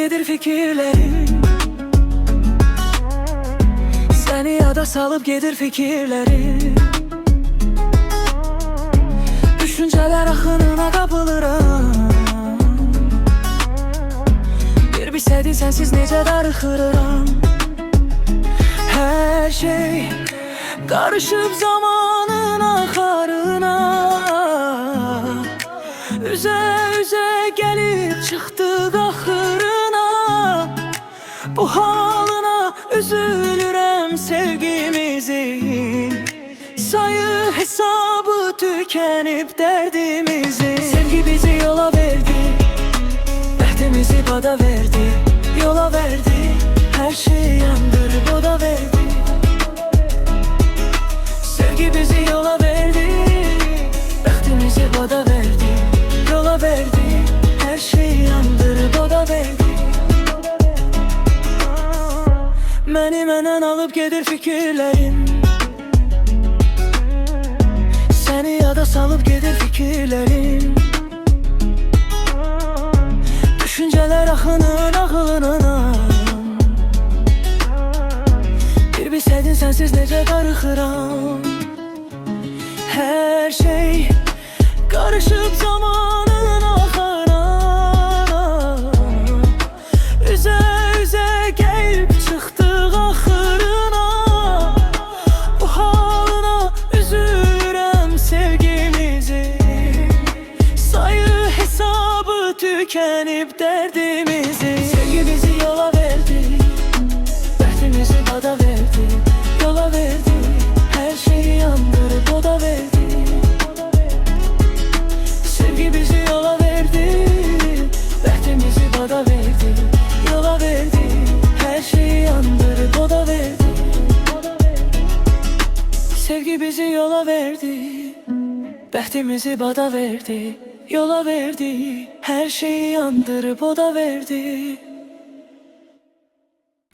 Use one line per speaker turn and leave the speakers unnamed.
gedir fikirlerim. Seni yada salıp gedir fikirlerim. Düşünceler axınına kapılıram. Bir bilsəydin sensiz necə darıxırıram. Her şey karışıp zamanın axarına. Üze üze gelip çıktık axırına. Bu halına üzülürəm sevgimizin. Sayı hesabı tükenip derdimizin. Sevgi bizi yola verdi, bəxtimizi bada verdi. Yola verdi, her şeyi yandırıp o da verdi. Sevgi bizi yola verdi, bəxtimizi bada verdi. Yola verdi, her şeyi yandırıp o da verdi. Məni məndən alıp gedir fikirlerim. Seni yada salıp gedir fikirlerim. Düşünceler axının ağılına. Bir bilsəydin sensiz necə darıxıram. Her şey karışıp zamanın axarına. Üze üze gelip çıktık axırına. Bu halına üzülürəm sevgimizin. Sayı hesabı tükenip derdimizin. Sevgi bizi yola verdi, bəxtimizi bada verdi. Yola verdi, her şeyi yandırıp o da verdi. Sevgi bizi yola verdi, bəxtimizi bada verdi. Yola verdi, her şeyi yandırıp o da verdi. Sevgi bizi yola verdi, bəxtimizi bada verdi. Yola verdi, her şeyi yandırıp o da verdi.